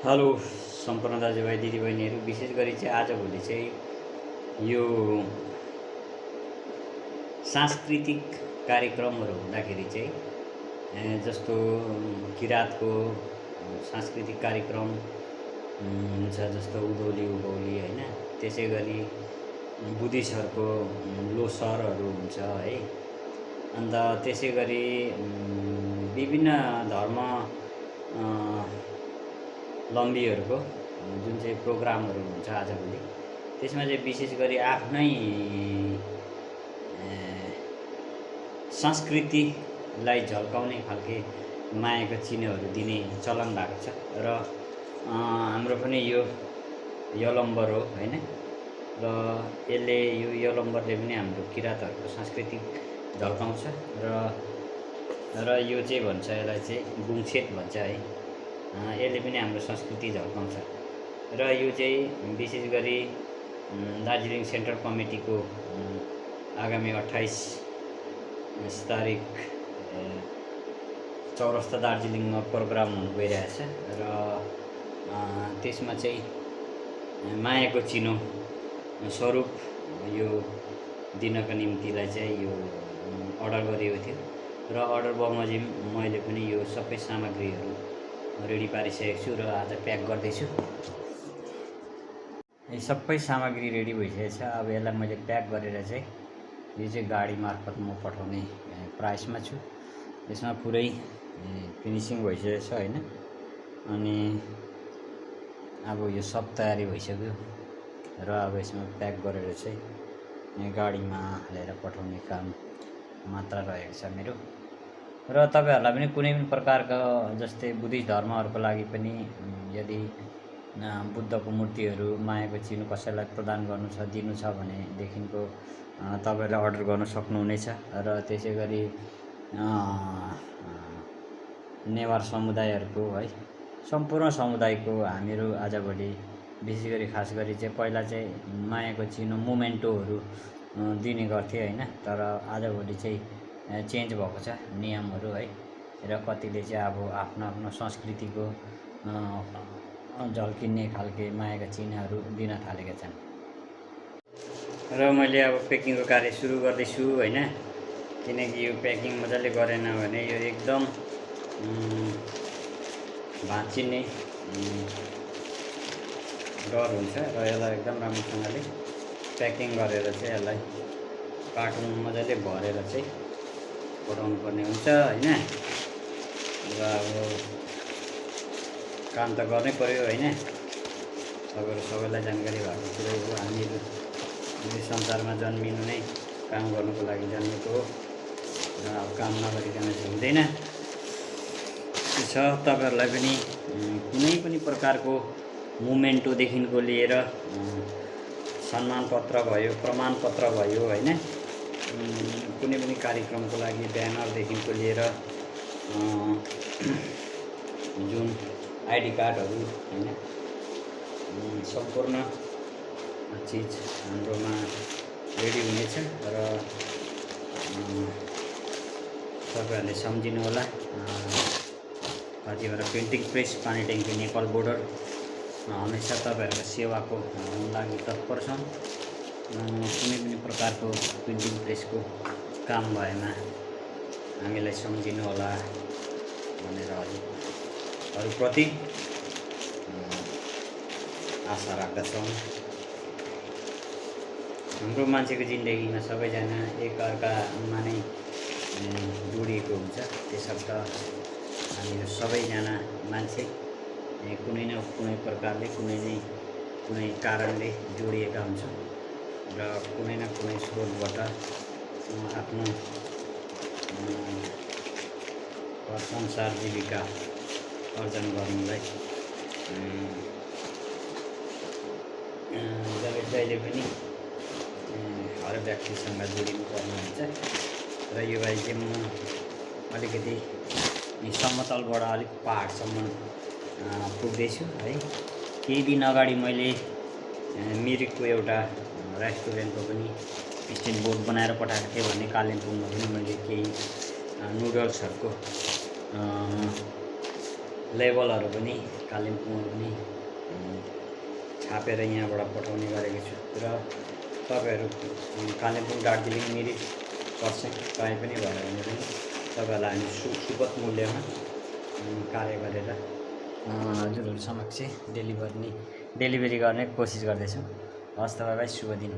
Hello सम्पूर्ण दाजुभाइ दिदीबहिनीहरू, विशेष गरी चाहिँ आजभोलि चाहिँ यो सांस्कृतिक कार्यक्रमहरू हुँदाखेरि चाहिँ जस्तो किराँतको सांस्कृतिक कार्यक्रम हुन्छ, जस्तो उँधौली उभौली होइन, त्यसै गरी बुद्धिस्टहरूको लोसारहरू हुन्छ है। अन्त त्यसै गरी विभिन्न धर्म लम्बीहरूको जुन चाहिँ प्रोग्रामहरू हुन्छ आजभोलि, त्यसमा चाहिँ विशेष गरी आफ्नै संस्कृतिलाई झल्काउने खालके मायाको चिन्हहरू दिने चलन भएको छ र हाम्रो पनि यो यलम्बर हो होइन। र यसले यो यलम्बरले पनि हाम्रो किराँतहरूको संस्कृति झल्काउँछ र यो चाहिँ भन्छ, यसलाई चाहिँ बुङसेट भन्छ है। यसले पनि हाम्रो संस्कृति झल्काउँछ र यो चाहिँ विशेष गरी दार्जिलिङ सेन्ट्रल कमिटीको आगामी 28 तारिक चौरस्ता दार्जिलिङमा प्रोग्राम हुनु गइरहेछ र त्यसमा चाहिँ मायाको चिनो स्वरूप यो दिनको निम्तिलाई चाहिँ यो अर्डर गरिएको थियो र अर्डर बमोजिम मैले पनि यो सबै सामग्रीहरू रेडी पारिसकेको छु र आज प्याक गर्दैछु। यो सबै सामग्री रेडी भइसकेको छ। अब यसलाई मैले प्याक गरेर चाहिँ यो चाहिँ गाडी मार्फत म पठाउने प्रयासमा छु। यसमा पुरै फिनिसिङ भइसकेको छ होइन। अनि अब यो सब तयारी भइसक्यो र अब यसमा प्याक गरेर चाहिँ गाडीमा हालेर पठाउने काम मात्र रहेको छ मेरो। र तपाईहरुलाई पनि कुनै पनि प्रकारको जस्तै बुद्धिस्ट धर्महरूको लागि पनि यदि बुद्धको मूर्तिहरू, मायाको चिनो कसैलाई प्रदान गर्नु छ, दिनु छ भनेदेखिको तपाईहरुले अर्डर गर्न सक्नुहुनेछ। र त्यसै गरी नेवार समुदायहरूको है, सम्पूर्ण समुदायको हामीहरू आजभोलि विशेष गरी खास गरी चाहिँ पहिला चाहिँ मायाको चिनो मोमेन्टोहरू दिने गर्थे होइन। तर आजभोलि चाहिँ चेन्ज भएको छ नियमहरू है। र कतिले चाहिँ अब आफ्नो आफ्नो संस्कृतिको झल्किने खालके मायाका चिन्हहरू दिन थालेका छन्। र मैले अब प्याकिङको कार्य सुरु गर्दैछु होइन। किनकि यो प्याकिङ मजाले गरेन भने यो एकदम भाँचिने डर हुन्छ र यसलाई एकदम राम्रोसँगले प्याकिङ गरेर चाहिँ यसलाई कार्टुन मजाले भरेर चाहिँ पठाउनु पर्ने हुन्छ होइन। र अब काम त गर्नै पर्यो होइन। तपाईँहरू सबैलाई जानकारी भएको कुरै हो। हामीहरू संसारमा जन्मिनु नै काम गर्नुको लागि जन्मेको हो र अब काम नगरिकन चाहिँ हुँदैन। छ तपाईँहरूलाई पनि कुनै पनि प्रकारको मोमेन्टोदेखिको लिएर सम्मानपत्र भयो, प्रमाणपत्र भयो होइन, कुनै पनि कार्यक्रमको लागि ब्यानरदेखिको लिएर जुन आइडी कार्डहरू होइन, सम्पूर्ण चिज हाम्रोमा रेडी हुनेछ। र तपाईँहरूले सम्झिनु होला, कतिवटा प्रिन्टिङ प्रेस, पानी ट्याङ्की, नेपाल बोर्डर हमेसा तपाईँहरूको सेवाको लागि तत्पर छौँ। कुनै पनि प्रकारको प्रिन्टिङ प्रेसको काम भएमा हामीलाई सम्झिनु होला भनेर हजुरहरूप्रति आशा राख्दछौँ। हाम्रो मान्छेको जिन्दगीमा सबैजना एकअर्कामा नै जोडिएको हुन्छ। त्यसर्थ हामीहरू सबैजना मान्छे कुनै न कुनै प्रकारले, कुनै कारणले जोडिएका हुन्छौँ र कुनै न कुनै स्रोतबाट आफ्नो संसार जीविका अर्जन गर्नुलाई जहिले पनि हर व्यक्तिसँग जोडिनु पर्ने हुन्छ। र यो भाइ चाहिँ म अलिकति समतलबाट अलिक पहाडसम्म पुग्दैछु है। केही दिन अगाडि मैले मिरिकको एउटा रेस्टुरेन्टको पनि स्ट्यान्ड बोर्ड बनाएर पठाएको थिएँ भने कालिम्पोङमा पनि मैले केही नुडल्सहरूको लेबलहरू पनि कालिम्पोङमा पनि छापेर यहाँबाट पठाउने गरेको छु र तपाईँहरू कालिम्पोङ दार्जिलिङ मिरिक खरसाङ कहीँ पनि भयो भने पनि तपाईँहरूलाई हामी सुपथ मूल्यमा कार्य गरेर हजुरहरू समक्ष डेलिभरी गर्ने कोसिस गर्दैछौँ। हस् त भाइ शुभ दिन।